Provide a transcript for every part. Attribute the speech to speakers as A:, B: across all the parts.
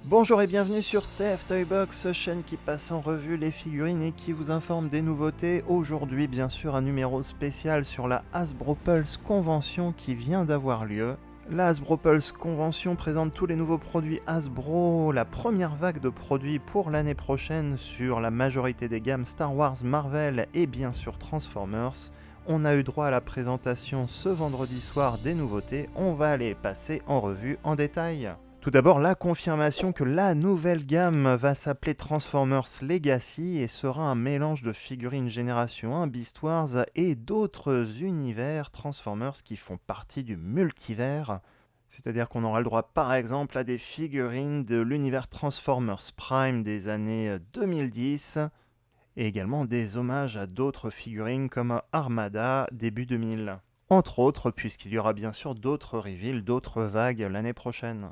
A: Bonjour et bienvenue sur TF Toybox, chaîne qui passe en revue les figurines et qui vous informe des nouveautés. Aujourd'hui, bien sûr, un numéro spécial sur la Hasbro Pulse Convention qui vient d'avoir lieu. La Hasbro Pulse Convention présente tous les nouveaux produits Hasbro, la première vague de produits pour l'année prochaine sur la majorité des gammes Star Wars, Marvel et bien sûr Transformers. On a eu droit à la présentation ce vendredi soir des nouveautés, on va les passer en revue en détail. Tout d'abord, la confirmation que la nouvelle gamme va s'appeler Transformers Legacy et sera un mélange de figurines Génération 1, Beast Wars et d'autres univers Transformers qui font partie du multivers. C'est-à-dire qu'on aura le droit par exemple à des figurines de l'univers Transformers Prime des années 2010 et également des hommages à d'autres figurines comme Armada début 2000. Entre autres, puisqu'il y aura bien sûr d'autres reveals, d'autres vagues l'année prochaine.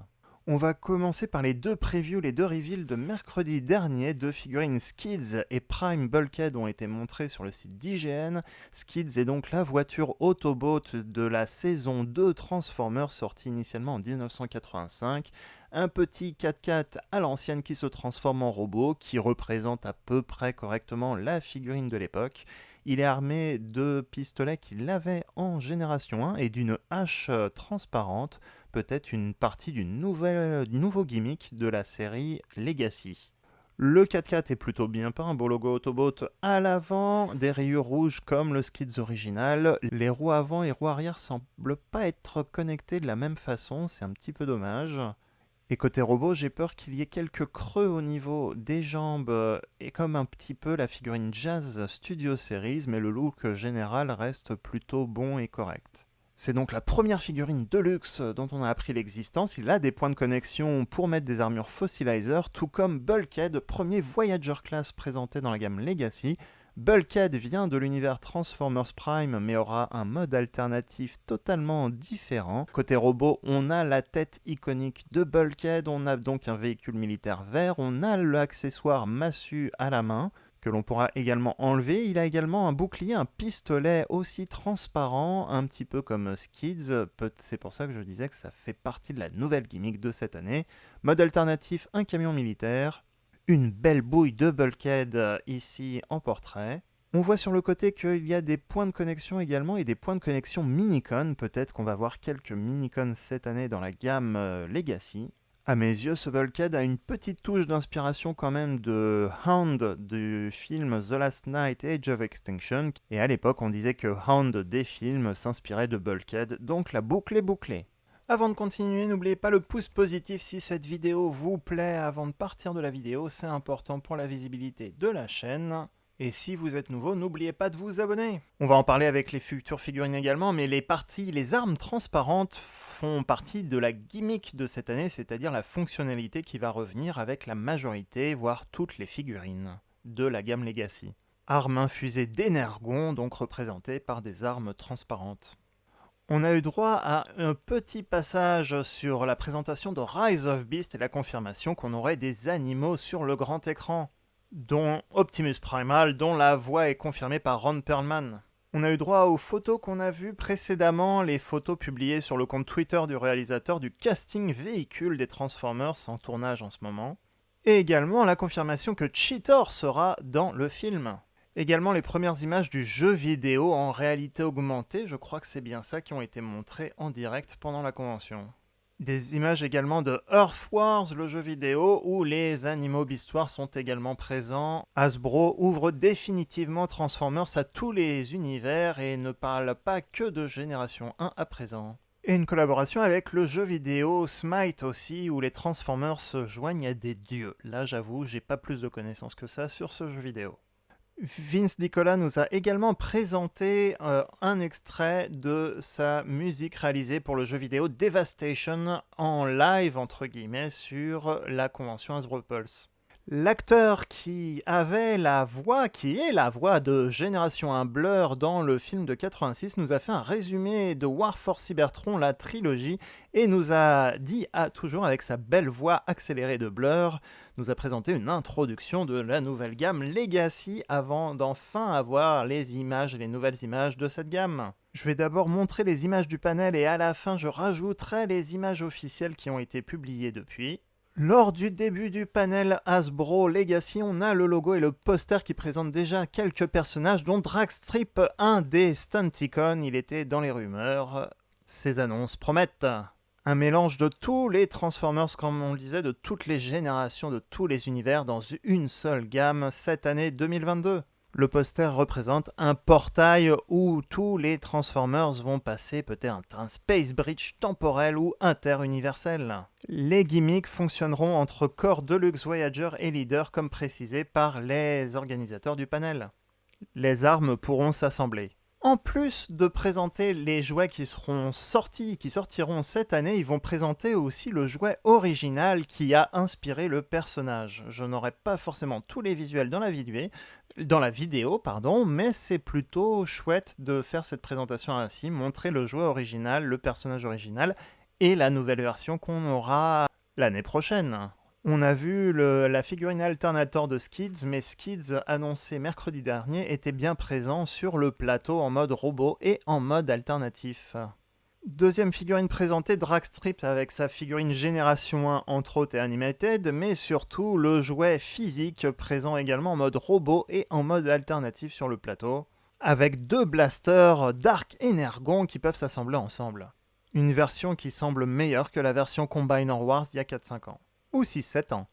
A: On va commencer par les deux previews, les deux reveals de mercredi dernier. Deux figurines Skids et Prime Bulkhead ont été montrées sur le site d'IGN. Skids est donc la voiture Autobot de la saison 2 Transformers sortie initialement en 1985. Un petit 4x4 à l'ancienne qui se transforme en robot, qui représente à peu près correctement la figurine de l'époque. Il est armé de pistolets qu'il avait en génération 1 et d'une hache transparente, peut-être une partie du nouveau gimmick de la série Legacy. Le 4x4 est plutôt bien peint, beau logo Autobot à l'avant, des rayures rouges comme le Skids original. Les roues avant et roues arrière semblent pas être connectées de la même façon, c'est un petit peu dommage. Et côté robot, j'ai peur qu'il y ait quelques creux au niveau des jambes, et comme un petit peu la figurine Jazz Studio Series, mais le look général reste plutôt bon et correct. C'est donc la première figurine Deluxe dont on a appris l'existence. Il a des points de connexion pour mettre des armures Fossilizer, tout comme Bulkhead, premier Voyager Class présenté dans la gamme Legacy. Bulkhead vient de l'univers Transformers Prime mais aura un mode alternatif totalement différent. Côté robot, on a la tête iconique de Bulkhead, on a donc un véhicule militaire vert, on a l'accessoire massue à la main que l'on pourra également enlever. Il a également un bouclier, un pistolet aussi transparent, un petit peu comme Skids. C'est pour ça que je disais que ça fait partie de la nouvelle gimmick de cette année. Mode alternatif, un camion militaire. Une belle bouille de Bulkhead ici en portrait. On voit sur le côté qu'il y a des points de connexion également et des points de connexion Minicon. Peut-être qu'on va voir quelques Minicon cette année dans la gamme Legacy. À mes yeux, ce Bulkhead a une petite touche d'inspiration quand même de Hound du film The Last Night Age of Extinction. Et à l'époque, on disait que Hound des films s'inspirait de Bulkhead, donc la boucle est bouclée. Avant de continuer, n'oubliez pas le pouce positif si cette vidéo vous plaît. Avant de partir de la vidéo, c'est important pour la visibilité de la chaîne. Et si vous êtes nouveau, n'oubliez pas de vous abonner. On va en parler avec les futures figurines également, mais les armes transparentes font partie de la gimmick de cette année, c'est-à-dire la fonctionnalité qui va revenir avec la majorité, voire toutes les figurines de la gamme Legacy. Armes infusées d'énergon, donc représentées par des armes transparentes. On a eu droit à un petit passage sur la présentation de Rise of Beast et la confirmation qu'on aurait des animaux sur le grand écran, dont Optimus Primal, dont la voix est confirmée par Ron Perlman. On a eu droit aux photos qu'on a vues précédemment, les photos publiées sur le compte Twitter du réalisateur du casting véhicule des Transformers en tournage en ce moment, et également la confirmation que Cheetor sera dans le film. Également les premières images du jeu vidéo en réalité augmentée, je crois que c'est bien ça, qui ont été montrées en direct pendant la convention. Des images également de Earth Wars, le jeu vidéo, où les animaux Beast Wars sont également présents. Hasbro ouvre définitivement Transformers à tous les univers et ne parle pas que de Génération 1 à présent. Et une collaboration avec le jeu vidéo Smite aussi, où les Transformers se joignent à des dieux. Là j'avoue, j'ai pas plus de connaissances que ça sur ce jeu vidéo. Vince DiCola nous a également présenté un extrait de sa musique réalisée pour le jeu vidéo Devastation en live entre guillemets sur la convention Hasbro Pulse. L'acteur qui est la voix de Génération 1 Blur dans le film de 86 nous a fait un résumé de War for Cybertron, la trilogie, et nous a dit, toujours avec sa belle voix accélérée de Blur, nous a présenté une introduction de la nouvelle gamme Legacy avant d'enfin avoir les nouvelles images de cette gamme. Je vais d'abord montrer les images du panel et à la fin je rajouterai les images officielles qui ont été publiées depuis. Lors du début du panel Hasbro Legacy, on a le logo et le poster qui présentent déjà quelques personnages, dont Dragstrip, un des Stunticons. Il était dans les rumeurs. Ces annonces promettent un mélange de tous les Transformers, comme on le disait, de toutes les générations, de tous les univers dans une seule gamme cette année 2022. Le poster représente un portail où tous les Transformers vont passer peut-être un Space Bridge temporel ou interuniversel. Les gimmicks fonctionneront entre Core Deluxe Voyager et Leader comme précisé par les organisateurs du panel. Les armes pourront s'assembler. En plus de présenter les jouets qui sortiront cette année, ils vont présenter aussi le jouet original qui a inspiré le personnage. Je n'aurai pas forcément tous les visuels dans la vidéo, mais c'est plutôt chouette de faire cette présentation ainsi, montrer le jouet original, le personnage original et la nouvelle version qu'on aura l'année prochaine. On a vu la figurine Alternator de Skids, mais Skids, annoncé mercredi dernier, était bien présent sur le plateau en mode robot et en mode alternatif. Deuxième figurine présentée, Dragstrip avec sa figurine Génération 1 entre autres et Animated, mais surtout le jouet physique présent également en mode robot et en mode alternatif sur le plateau, avec 2 blasters Dark Energon qui peuvent s'assembler ensemble. Une version qui semble meilleure que la version Combiner Wars d'il y a 4-5 ans. Ou 6-7 ans.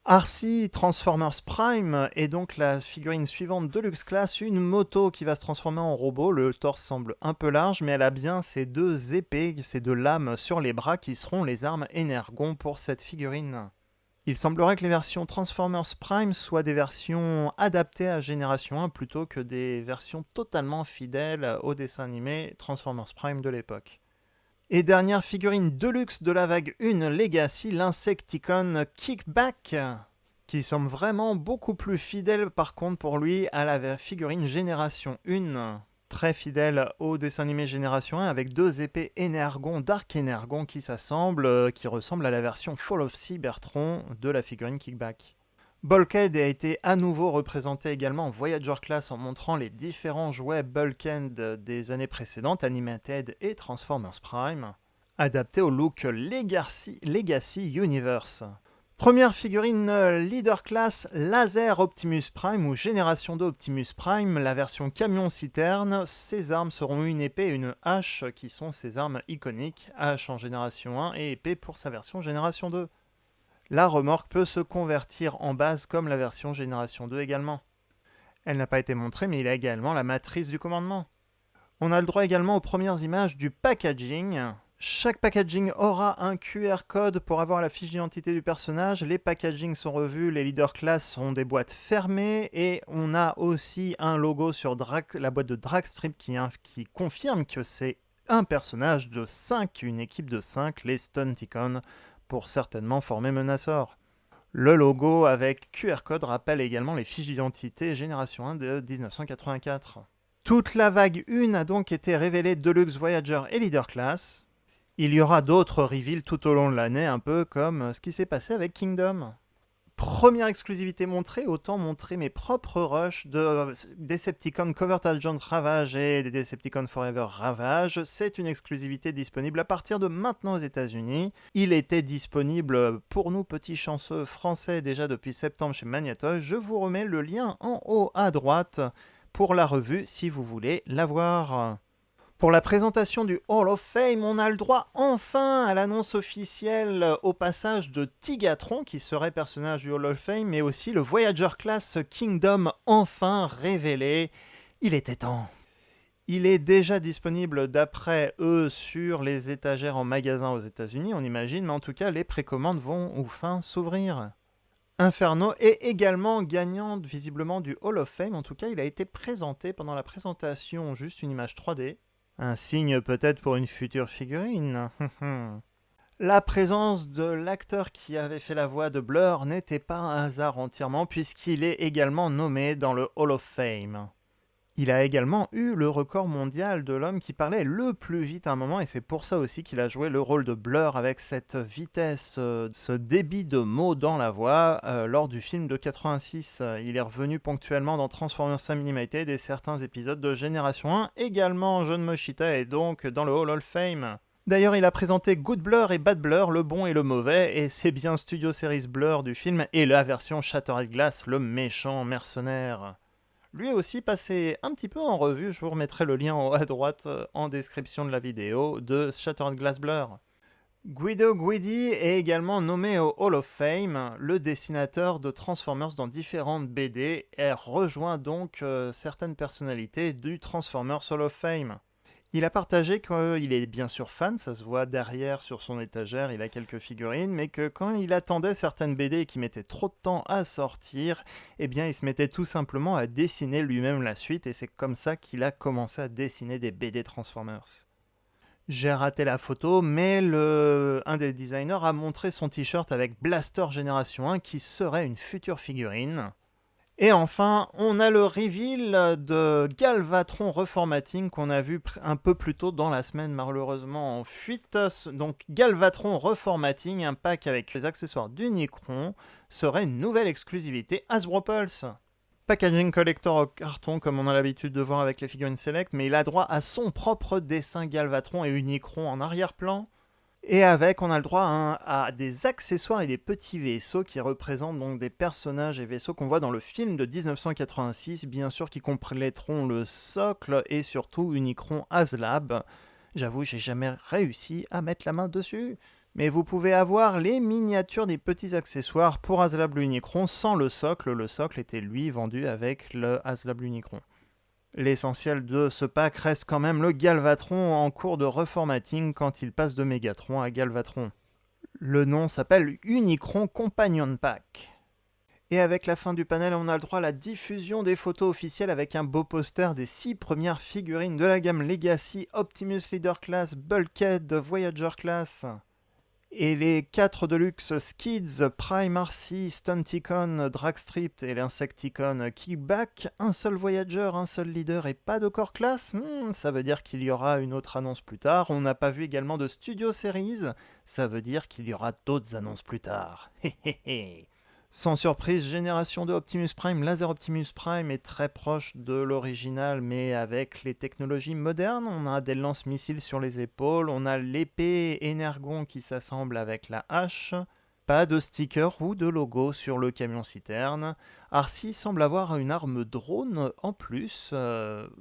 A: RC Transformers Prime est donc la figurine suivante Deluxe Class, une moto qui va se transformer en robot. Le torse semble un peu large, mais elle a bien ces 2 épées, ces 2 lames sur les bras qui seront les armes Energon pour cette figurine. Il semblerait que les versions Transformers Prime soient des versions adaptées à Génération 1 plutôt que des versions totalement fidèles au dessin animé Transformers Prime de l'époque. Et dernière figurine Deluxe de la vague 1 Legacy, l'Insecticon Kickback, qui semble vraiment beaucoup plus fidèle par contre pour lui à la figurine Génération 1. Très fidèle au dessin animé Génération 1 avec 2 épées Energon, Dark Energon qui s'assemblent, qui ressemblent à la version Fall of Cybertron de la figurine Kickback. Bulkhead a été à nouveau représenté également en Voyager Class en montrant les différents jouets Bulkhead des années précédentes, Animated et Transformers Prime, adaptés au look Legacy Universe. Première figurine Leader Class Laser Optimus Prime ou Génération 2 Optimus Prime, la version camion-citerne. Ses armes seront une épée et une hache qui sont ses armes iconiques, hache en Génération 1 et épée pour sa version Génération 2. La remorque peut se convertir en base comme la version Génération 2 également. Elle n'a pas été montrée, mais il a également la matrice du commandement. On a le droit également aux premières images du packaging. Chaque packaging aura un QR code pour avoir la fiche d'identité du personnage. Les packagings sont revus, les leader class sont des boîtes fermées et on a aussi un logo sur la boîte de Dragstrip qui confirme que c'est un personnage de 5, une équipe de 5, les Stunticons, pour certainement former Menasor. Le logo avec QR code rappelle également les fiches d'identité Génération 1 de 1984. Toute la vague 1 a donc été révélée Deluxe Voyager et Leader Class. Il y aura d'autres reveals tout au long de l'année, un peu comme ce qui s'est passé avec Kingdom. Première exclusivité montrée, autant montrer mes propres rushs de Decepticon Covert Agent Ravage et des Decepticon Forever Ravage. C'est une exclusivité disponible à partir de maintenant aux États-Unis. Il était disponible pour nous petits chanceux français déjà depuis septembre chez Magnatosh. Je vous remets le lien en haut à droite pour la revue si vous voulez la voir. Pour la présentation du Hall of Fame, on a le droit enfin à l'annonce officielle au passage de Tigatron, qui serait personnage du Hall of Fame, mais aussi le Voyager Class Kingdom enfin révélé. Il était temps. Il est déjà disponible d'après eux sur les étagères en magasin aux États-Unis, on imagine, mais en tout cas les précommandes vont enfin s'ouvrir. Inferno est également gagnant visiblement du Hall of Fame, en tout cas il a été présenté pendant la présentation, juste une image 3D. Un signe peut-être pour une future figurine. La présence de l'acteur qui avait fait la voix de Blur n'était pas un hasard entièrement puisqu'il est également nommé dans le Hall of Fame. Il a également eu le record mondial de l'homme qui parlait le plus vite à un moment et c'est pour ça aussi qu'il a joué le rôle de Blur avec cette vitesse, ce débit de mots dans la voix lors du film de 86. Il est revenu ponctuellement dans Transformers Unlimited et certains épisodes de Génération 1. Également, John Moshita est donc dans le Hall of Fame. D'ailleurs, il a présenté Good Blur et Bad Blur, le bon et le mauvais, et c'est bien Studio Series Blur du film et la version Shattered Glass, le méchant mercenaire. Lui aussi passé un petit peu en revue, je vous remettrai le lien en haut à droite en description de la vidéo de Shattered Glass Blur. Guido Guidi est également nommé au Hall of Fame, le dessinateur de Transformers dans différentes BD, et rejoint donc certaines personnalités du Transformers Hall of Fame. Il a partagé qu'il est bien sûr fan, ça se voit derrière sur son étagère, il a quelques figurines, mais que quand il attendait certaines BD qui mettaient trop de temps à sortir, eh bien il se mettait tout simplement à dessiner lui-même la suite, et c'est comme ça qu'il a commencé à dessiner des BD Transformers. J'ai raté la photo, mais un des designers a montré son t-shirt avec Blaster Génération 1 qui serait une future figurine. Et enfin, on a le reveal de Galvatron Reformatting qu'on a vu un peu plus tôt dans la semaine, malheureusement en fuite. Donc Galvatron Reformatting, un pack avec les accessoires d'Unicron, serait une nouvelle exclusivité Hasbro Pulse. Packaging collector au carton comme on a l'habitude de voir avec les figurines Select, mais il a droit à son propre dessin Galvatron et Unicron en arrière-plan. Et avec, on a le droit à des accessoires et des petits vaisseaux qui représentent donc des personnages et vaisseaux qu'on voit dans le film de 1986, bien sûr qui compléteront le socle et surtout Unicron HasLab. J'avoue, j'ai jamais réussi à mettre la main dessus. Mais vous pouvez avoir les miniatures des petits accessoires pour HasLab Unicron sans le socle. Le socle était lui vendu avec le HasLab Unicron. L'essentiel de ce pack reste quand même le Galvatron en cours de reformatting quand il passe de Megatron à Galvatron. Le nom s'appelle Unicron Companion Pack. Et avec la fin du panel, on a le droit à la diffusion des photos officielles avec un beau poster des 6 premières figurines de la gamme Legacy, Optimus Leader Class, Bulkhead, Voyager Class. Et les 4 Deluxe Skids, Prime RC, Stunticon, Dragstrip et l'Insecticon Kickback, un seul Voyager, un seul Leader et pas de Core Class, ça veut dire qu'il y aura une autre annonce plus tard. On n'a pas vu également de Studio Series, ça veut dire qu'il y aura d'autres annonces plus tard. Sans surprise, génération 2 Optimus Prime, Laser Optimus Prime est très proche de l'original, mais avec les technologies modernes. On a des lance-missiles sur les épaules, on a l'épée Energon qui s'assemble avec la hache. Pas de sticker ou de logo sur le camion-citerne. Arcee semble avoir une arme drone en plus,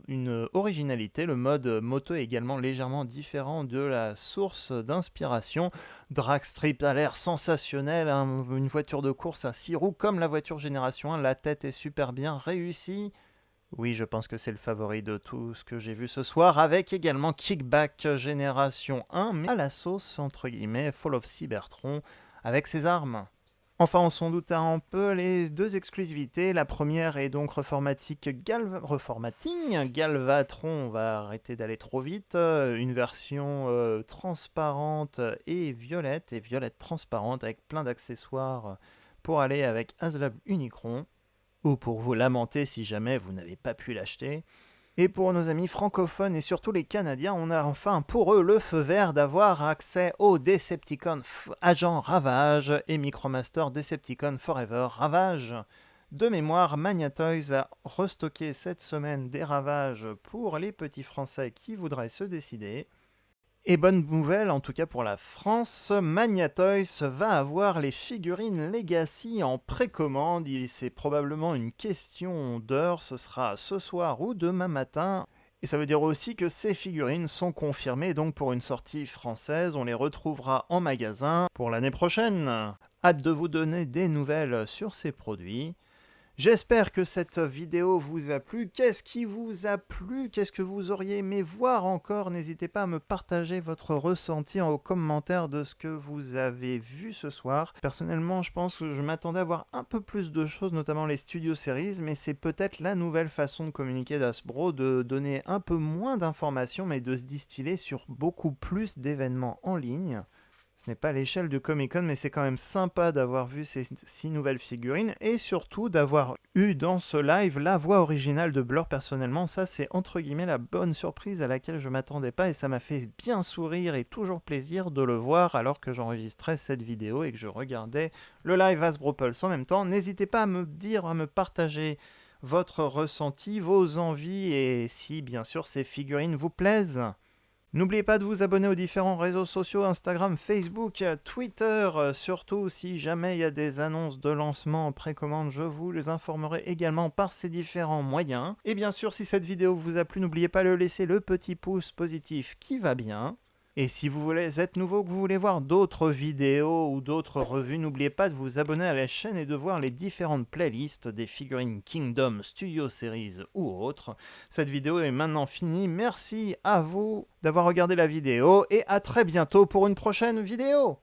A: une originalité. Le mode moto est également légèrement différent de la source d'inspiration. Dragstrip a l'air sensationnel, une voiture de course à 6 roues comme la voiture Génération 1. La tête est super bien réussie. Oui, je pense que c'est le favori de tout ce que j'ai vu ce soir, avec également Kickback Génération 1, mais à la sauce, entre guillemets, Fall of Cybertron, avec ses armes. Enfin, on s'en doute un peu les deux exclusivités. La première est donc Reformatting Galvatron, on va arrêter d'aller trop vite. Une version transparente et violette transparente avec plein d'accessoires pour aller avec HasLab Unicron. Ou pour vous lamenter si jamais vous n'avez pas pu l'acheter. Et pour nos amis francophones et surtout les Canadiens, on a enfin pour eux le feu vert d'avoir accès au Decepticon Agent Ravage et Micromaster Decepticon Forever Ravage. De mémoire, Magnatoys a restocké cette semaine des Ravages pour les petits Français qui voudraient se décider. Et bonne nouvelle, en tout cas pour la France, Magnatoys va avoir les figurines Legacy en précommande. C'est probablement une question d'heure, ce sera ce soir ou demain matin. Et ça veut dire aussi que ces figurines sont confirmées donc pour une sortie française. On les retrouvera en magasin pour l'année prochaine. Hâte de vous donner des nouvelles sur ces produits. J'espère que cette vidéo vous a plu. Qu'est-ce qui vous a plu? Qu'est-ce que vous auriez aimé voir encore? N'hésitez pas à me partager votre ressenti en commentaire de ce que vous avez vu ce soir. Personnellement, je pense que je m'attendais à voir un peu plus de choses, notamment les Studio Series, mais c'est peut-être la nouvelle façon de communiquer d'Hasbro, de donner un peu moins d'informations, mais de se distiller sur beaucoup plus d'événements en ligne. Ce n'est pas l'échelle du Comic-Con, mais c'est quand même sympa d'avoir vu ces 6 nouvelles figurines et surtout d'avoir eu dans ce live la voix originale de Blur personnellement. Ça, c'est entre guillemets la bonne surprise à laquelle je m'attendais pas et ça m'a fait bien sourire et toujours plaisir de le voir alors que j'enregistrais cette vidéo et que je regardais le live Hasbro Pulse en même temps. N'hésitez pas à me dire, à me partager votre ressenti, vos envies et si bien sûr ces figurines vous plaisent. N'oubliez pas de vous abonner aux différents réseaux sociaux, Instagram, Facebook, Twitter. Surtout, si jamais il y a des annonces de lancement en précommande, je vous les informerai également par ces différents moyens. Et bien sûr, si cette vidéo vous a plu, n'oubliez pas de laisser le petit pouce positif qui va bien. Et si vous voulez être nouveau, que vous voulez voir d'autres vidéos ou d'autres revues, n'oubliez pas de vous abonner à la chaîne et de voir les différentes playlists des figurines Kingdom, Studio Series ou autres. Cette vidéo est maintenant finie. Merci à vous d'avoir regardé la vidéo et à très bientôt pour une prochaine vidéo.